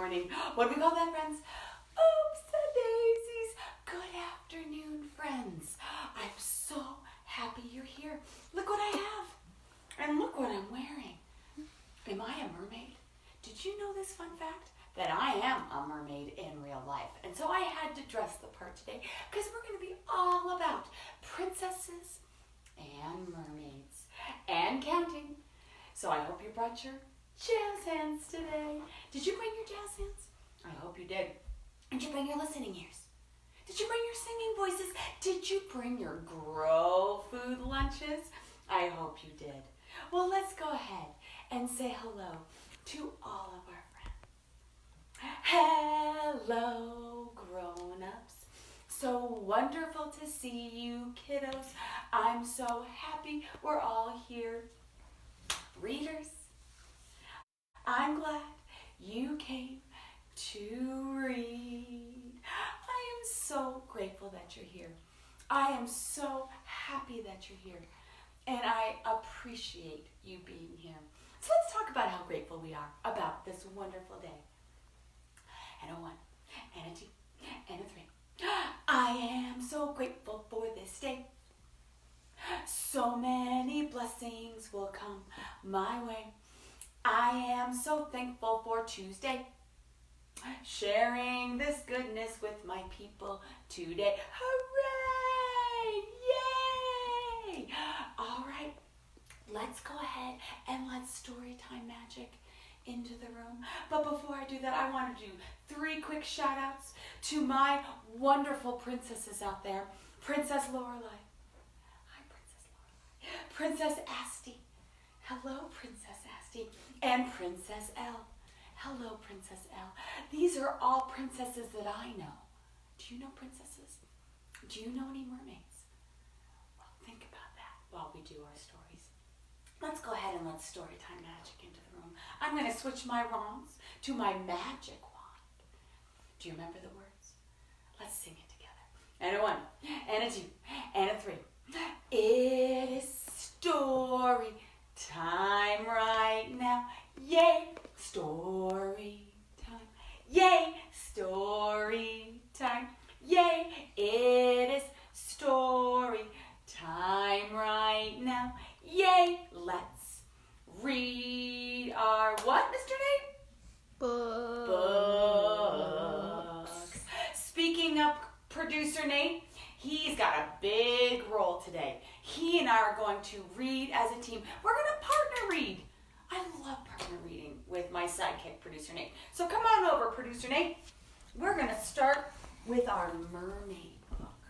morning. What do we call that, friends? Oops-a-daisies. Good afternoon, friends. I'm so happy you're here. Look what I have. And look what I'm wearing. Am I a mermaid? Did you know this fun fact? That I am a mermaid in real life. And so I had to dress the part today because we're going to be all about princesses and mermaids and counting. So I hope you brought your jazz hands today. Did you bring your jazz hands? I hope you did. Did you bring your listening ears? Did you bring your singing voices? Did you bring your grow food lunches? I hope you did. Well, let's go ahead and say hello to all of our friends. Hello, grown-ups. So wonderful to see you, kiddos. I'm so happy we're all here. Readers, I'm glad you came to read. I am so grateful that you're here. I am so happy that you're here. And I appreciate you being here. So let's talk about how grateful we are about this wonderful day. And a 1, and a 2, and a 3. I am so grateful for this day. So many blessings will come my way. I am so thankful for Tuesday. Sharing this goodness with my people today. Hooray! Yay! All right, let's go ahead and let's story time magic into the room. But before I do that, I want to do 3 quick shout outs to my wonderful princesses out there. Princess Lorelei. Hi, Princess Lorelei. Princess Asti. Hello, Princess Asti. And Princess Elle. Hello, Princess Elle. These are all princesses that I know. Do you know princesses? Do you know any mermaids? Well, think about that while we do our stories. Let's go ahead and let's story time magic into the room. I'm going to switch my wands to my magic wand. Do you remember the words? Let's sing it together. And a 1, and a 2, and a 3. It is story time right now. Yay, story time. Yay, story time. Yay, it is story time right now. Yay, let's read our what, Mr. Nate? Books. Speaking of producer Nate, he's got a big role today. He and I are going to read as a team. We're going to partner read. I love partner reading with my sidekick, producer Nate. So come on over, producer Nate. We're going to start with our Mermaid Book.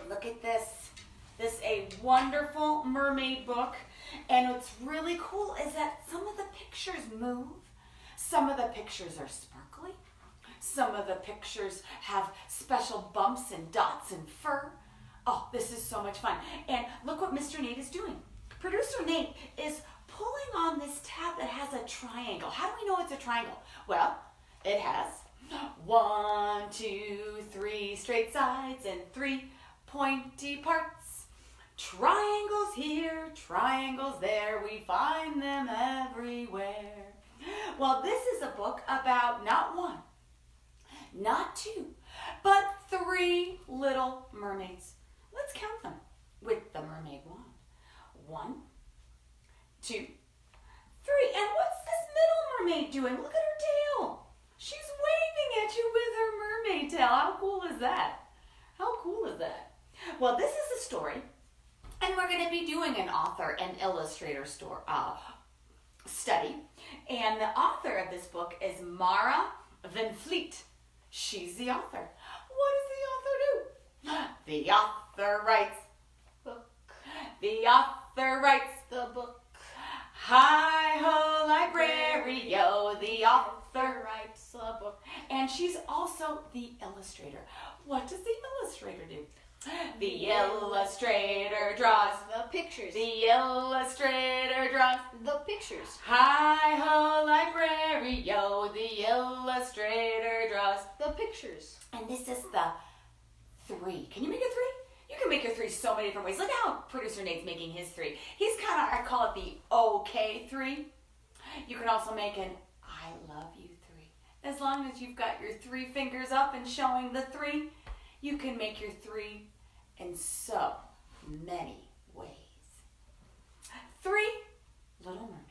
Look at this. This is a wonderful mermaid book. And what's really cool is that some of the pictures move. Some of the pictures are sparkly. Some of the pictures have special bumps and dots and fur. Oh, this is so much fun. And look what Mr. Nate is doing. Producer Nate is pulling on this tab that has a triangle. How do we know it's a triangle? Well, it has 1, 2, 3 straight sides and 3 pointy parts. Triangles here, triangles there, we find them everywhere. Well, this is a book about not 1, not 2, but 3 little mermaids. Let's count them with the mermaid wand. 1, 2, 3. And what's this middle mermaid doing? Look at her tail. She's waving at you with her mermaid tail. How cool is that? How cool is that? Well, this is a story, and we're going to be doing an author and illustrator study. And the author of this book is Mara Van Vliet. She's the author. What does the author do? The author writes book. The author writes the book. Hi-ho, library-o, the author writes a book. And she's also the illustrator. What does the illustrator do? The illustrator draws the pictures. The illustrator draws The pictures. Hi-ho, library-o, the illustrator draws The pictures. And this is the 3. Can you make a 3? You can make your 3 so many different ways. Look how producer Nate's making his 3. He's kind of, I call it the okay 3. You can also make an I love you 3. As long as you've got your 3 fingers up and showing the 3, you can make your 3 in so many ways. 3 Little Mermaids.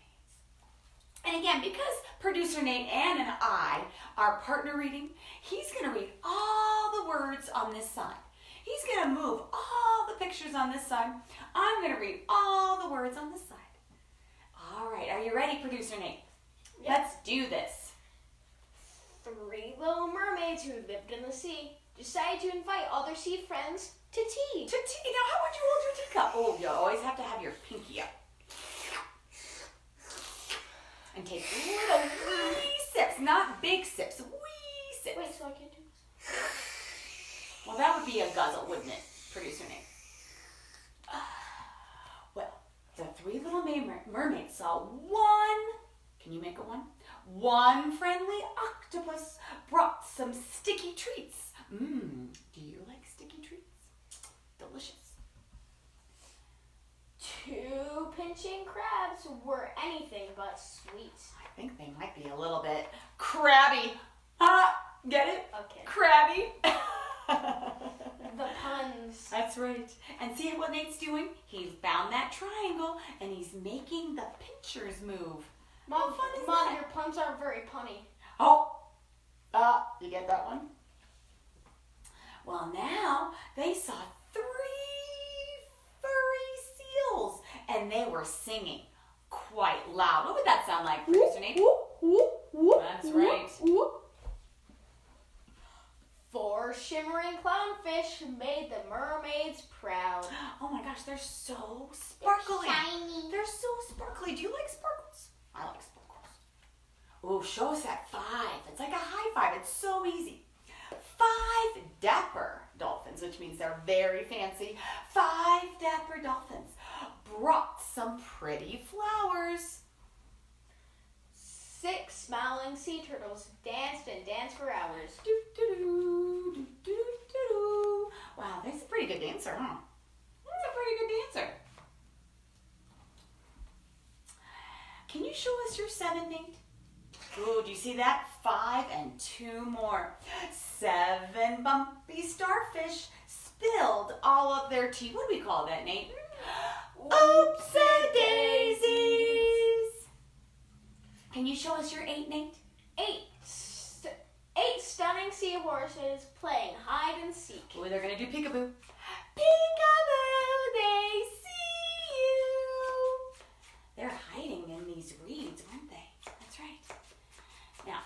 And again, because producer Nate and I are partner reading, he's going to read all the words on this side. He's going to move all the pictures on this side. I'm going to read all the words on this side. All right, are you ready, producer Nate? Yep. Let's do this. 3 little mermaids who lived in the sea decided to invite all their sea friends to tea. To tea. Now, how would you hold your teacup? Oh, you always have to have your pinky up. And take little wee sips, not big sips, wee sips. Wait, so I can't do this? Well, that would be a guzzle, wouldn't it, producer Nate? Well, the 3 little mermaids saw one, can you make it one? One friendly octopus brought some sticky treats. Do you like sticky treats? Delicious. 2 pinching crabs were anything but sweet. I think they might be a little bit crabby. Get it? Okay. Crabby. The puns. That's right. And see what Nate's doing? He's found that triangle and he's making the pinchers move. How fun is Mom, that? your puns aren't very punny. Oh, you get that one? Well, now they saw 3 furry seals and they were singing quite loud. What would that sound like, producer Nate? That's right. 4 shimmering clownfish made the mermaids proud. Oh my gosh, they're so sparkly. Shiny. They're so sparkly. Do you like sparkles? I like sparkles. Oh, show us that 5. It's like a high 5. It's so easy. 5 dapper dolphins, which means they're very fancy. 5 dapper dolphins brought some pretty flowers. 6 smiling sea turtles danced and danced for hours. Wow, that's a pretty good dancer, huh? That's a pretty good dancer. Can you show us your 7, Nate? Ooh, do you see that? 5 and 2 more. 7 bumpy starfish spilled all of their tea. What do we call that, Nate? Oops-a-daisies. Can you show us your 8, Nate? 8 stunning seahorses playing hide and seek. Ooh, they're going to do peekaboo. Peekaboo, they see you. They're hiding in these reeds, aren't they? That's right. Now,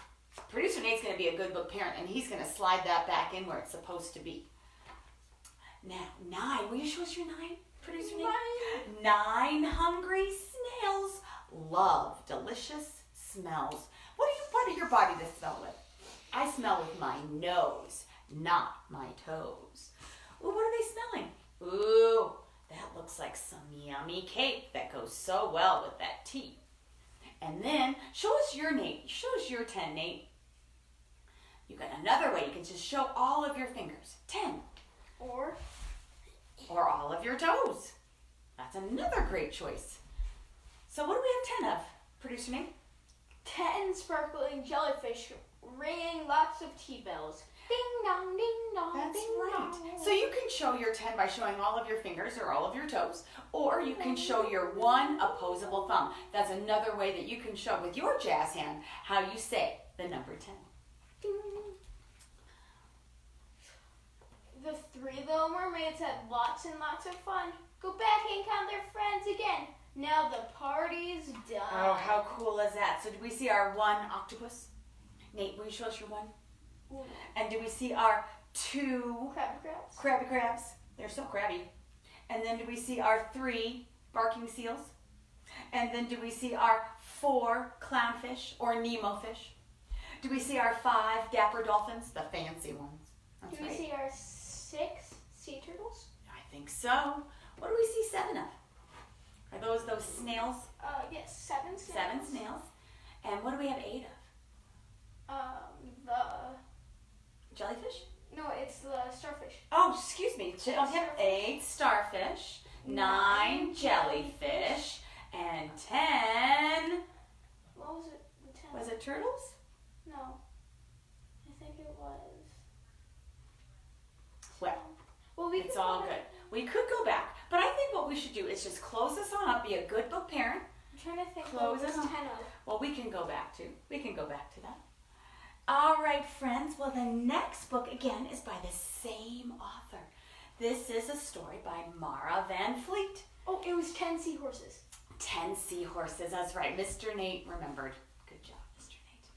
producer Nate's going to be a good book parent, and he's going to slide that back in where it's supposed to be. Now, 9. Will you show us your 9, producer Nate? 9 hungry snails love delicious smells. What do your body to smell with? I smell with my nose, not my toes. Ooh, what are they smelling? Ooh, that looks like some yummy cake that goes so well with that tea. And then, show us your Nate. Show us your 10, Nate. You got another way. You can just show all of your fingers. 10. Or all of your toes. That's another great choice. So what do we have 10 of, producer Nate? 10 sparkling jellyfish ringing lots of tea bells. Ding dong, ding dong, That's ding right. dong. So you can show your 10 by showing all of your fingers or all of your toes, or you can show your 1 opposable thumb. That's another way that you can show with your jazz hand how you say the number 10. Ding. The 3 little mermaids had lots and lots of fun. Go back and count their friends again. Now the party's done. Oh, how cool is that? So do we see our 1 octopus? Nate, will you show us your 1? Ooh. And do we see our 2 Crabby crabs. crabby crabs? They're so crabby. And then do we see our 3 barking seals? And then do we see our 4 clownfish or Nemo fish? Do we see our 5 dapper dolphins, the fancy ones? That's Do we right. see our 6 sea turtles? I think so. What do we see 7 of? Are those snails? Yes, 7 snails. 7 snails. And what do we have 8 of? The Jellyfish? no, it's the starfish. Oh, excuse me. We have 8 starfish, 9 jellyfish, and 10. What was it? The 10. Was it turtles? No. it was. Well, it's all good. We could go back, but I think what we should do is just close this on up, be a good book parent. I'm trying to think. Close what it was on. 10 of. Well, we can go back to that. All right, friends. Well, the next book, again, is by the same author. This is a story by Mara Van Fleet. Oh, it was 10 seahorses. 10 seahorses, that's right. Mr. Nate remembered. Good job, Mr. Nate.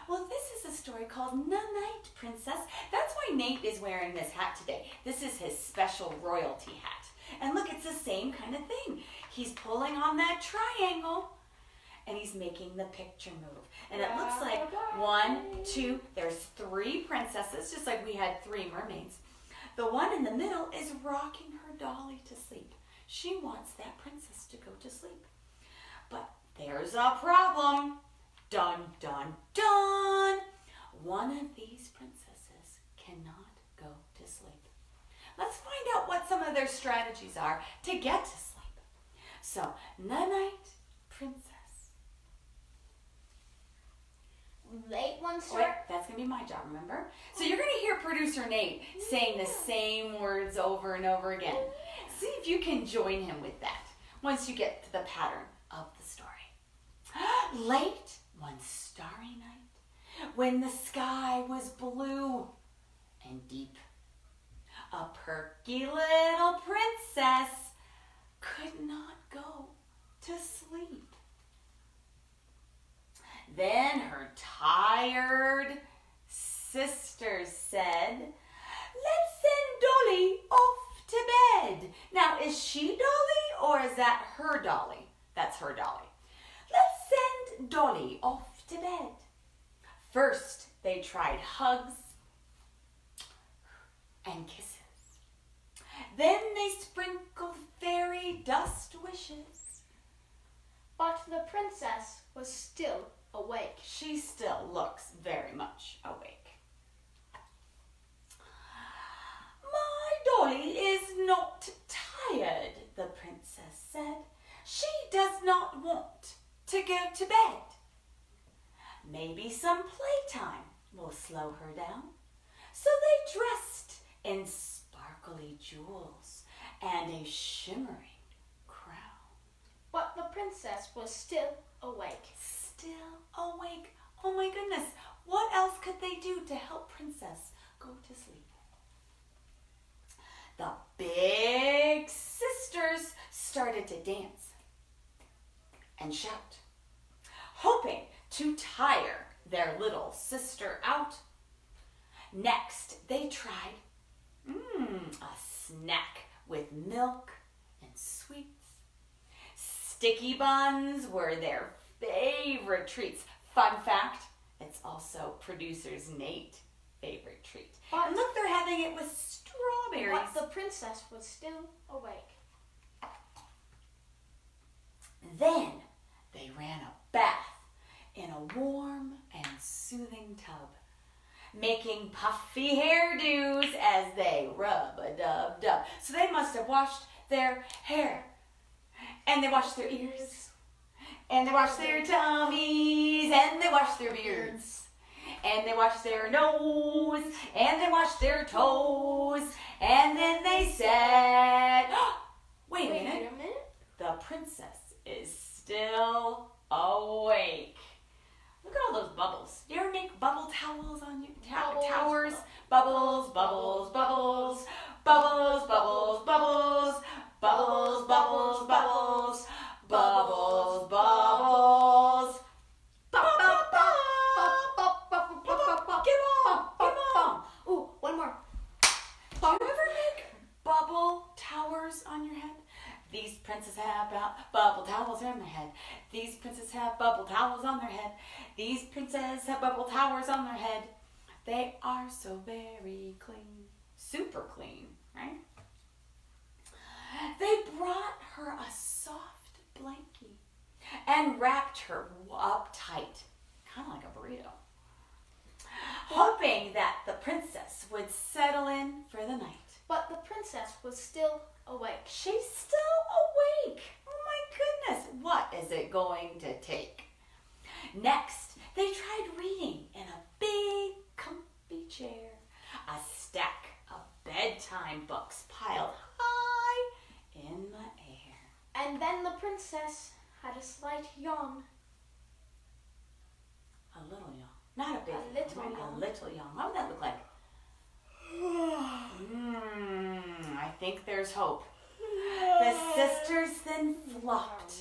Well, this is a story called Night Princess. That's why Nate is wearing this hat today. This is his special royalty hat. And look, it's the same kind of thing. He's pulling on that triangle and he's making the picture move. And it looks like 1, 2, there's 3 princesses, just like we had 3 mermaids. The one in the middle is rocking her dolly to sleep. She wants that princess to go to sleep. But there's a problem. Dun, dun, dun. One of these princesses cannot go to sleep. Let's find out what some of their strategies are to get to sleep. So, Night Princess. Late one Wait, start. that's going to be my job, remember? So you're going to hear producer Nate saying the same words over and over again. See if you can join him with that once you get to the pattern of the story. Late one starry night, when the sky was blue and deep, a perky little princess could not go to sleep. Then her tired sisters said, "Let's send Dolly off to bed." Now, is she Dolly or is that her dolly? That's her dolly. Let's send Dolly off to bed. First, they tried hugs and kisses. Then they sprinkled fairy dust wishes. But the princess was still awake. She still looks very much awake. "My dolly is not tired," the princess said. "She does not want to go to bed. Maybe some playtime will slow her down." So they dressed in sparkly jewels and a shimmering crown. But the princess was still awake. Still awake. Oh my goodness. What else could they do to help Princess go to sleep? The big sisters started to dance and shout, hoping to tire their little sister out. Next, they tried a snack with milk and sweets. Sticky buns were their favorite treats. Fun fact, it's also producer's Nate's favorite treat. And look, they're having it with strawberries. But the princess was still awake. Then they ran a bath in a warm and soothing tub, making puffy hairdos as they rub-a-dub-dub. So they must have washed their hair, and they washed their ears, and they washed their tummies, and they washed their beards, and they washed their nose, and they washed their toes, and then they said, wait a minute, the princess is still awake. Look at all those bubbles. Do you ever make bubble towels on your towers? Bubbles, bubbles, bubbles, bubbles, bubbles, bubbles, bubbles, bubbles, bubbles, bubbles, bubbles. Get on. Ooh, one more. Do you ever make bubble towers on your head? These princes have bubble towels on their head. These princes have bubble towels on their head. These princes have bubble towers on their head. They are so very clean. Super clean, right? They brought her a soft blankie and wrapped her up tight, kind of like a burrito, hoping that the princess would settle in for the night. But the princess was still awake. She's still awake. Oh my goodness. What is it going to take? Next, they tried reading in a big, comfy bedtime books piled high in the air. And then the princess had a slight yawn. A little yawn. Not a big A little yawn. yawn. A little yawn. What would that look like? I think there's hope. The sisters then flopped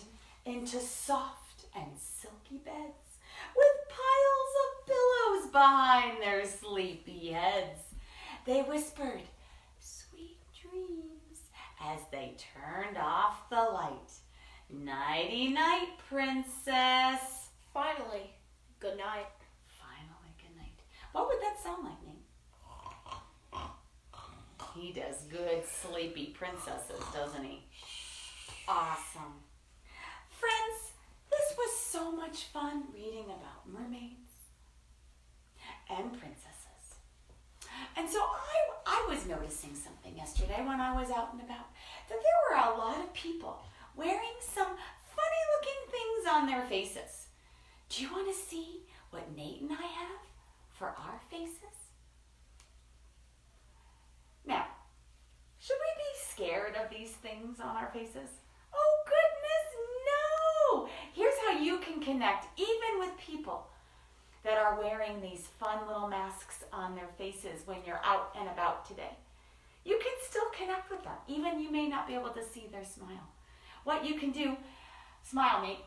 into soft and silky beds with piles of pillows behind their sleepy heads. They whispered sweet dreams as they turned off the light. Nighty-night, princess. Finally, good night. Finally, good night. What would that sound like, Nate? He does good sleepy princesses, doesn't he? Awesome. Friends, this was so much fun reading about mermaids and princesses. And so I was noticing something yesterday when I was out and about, that there were a lot of people wearing some funny looking things on their faces. Do you want to see what Nate and I have for our faces? Now, should we be scared of these things on our faces? Oh goodness, no! Here's how you can connect even with people that are wearing these fun little masks on their faces when you're out and about today. You can still connect with them, even you may not be able to see their smile. What you can do, smile, Nate.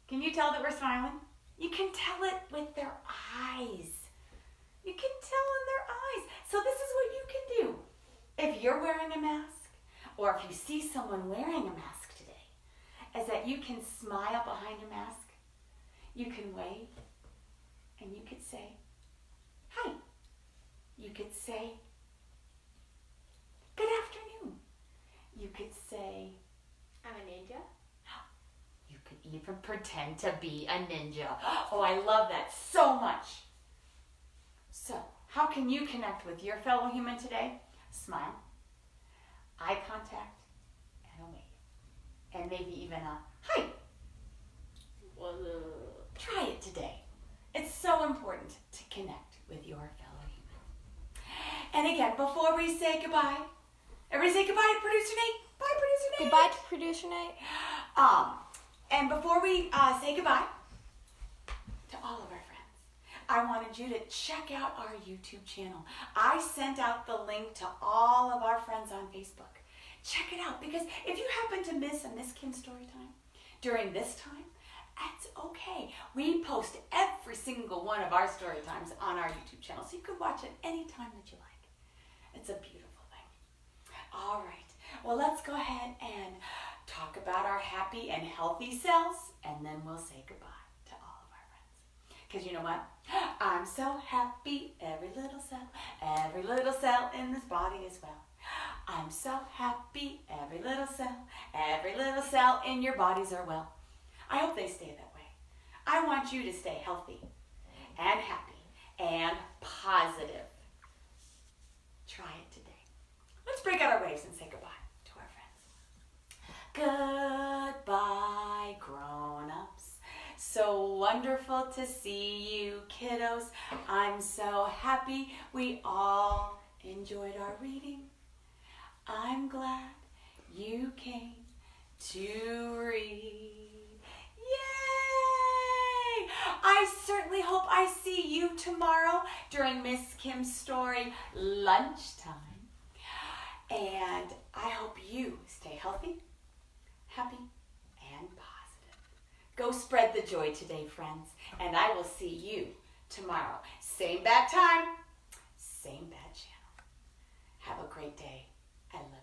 Can you tell that we're smiling? You can tell it with their eyes. You can tell in their eyes. So this is what you can do. If you're wearing a mask, or if you see someone wearing a mask today, is that you can smile behind your mask. You can wave, and you could say, hi. You could say, good afternoon. You could say, I'm a ninja. you could even pretend to be a ninja. Oh, I love that so much. So, how can you connect with your fellow human today? Smile, eye contact, and a wave. And maybe even a hi. Try it today. It's so important to connect with your fellow human. And again, before we say goodbye, everybody say goodbye to Producer Nate. Bye, Producer Nate. Goodbye to Producer Nate. And before we say goodbye to all of our friends, I wanted you to check out our YouTube channel. I sent out the link to all of our friends on Facebook. Check it out, because if you happen to miss a Miss Kim story time during this time, that's okay. We post every single one of our story times on our YouTube channel, so you can watch it any time that you like. It's a beautiful thing. All right. Well, let's go ahead and talk about our happy and healthy selves, and then we'll say goodbye to all of our friends. Because you know what? I'm so happy, every little cell in this body is well. I'm so happy, every little cell in your bodies are well. I hope they stay that way. I want you to stay healthy and happy and positive. Try it today. Let's break out our waves and say goodbye to our friends. Goodbye, grown-ups. So wonderful to see you, kiddos. I'm so happy we all enjoyed our reading. I'm glad you came to read. Yay! I certainly hope I see you tomorrow during Miss Kim's story lunchtime. And I hope you stay healthy, happy, and positive. Go spread the joy today, friends, and I will see you tomorrow. Same bad time, same bad channel. Have a great day. I love you.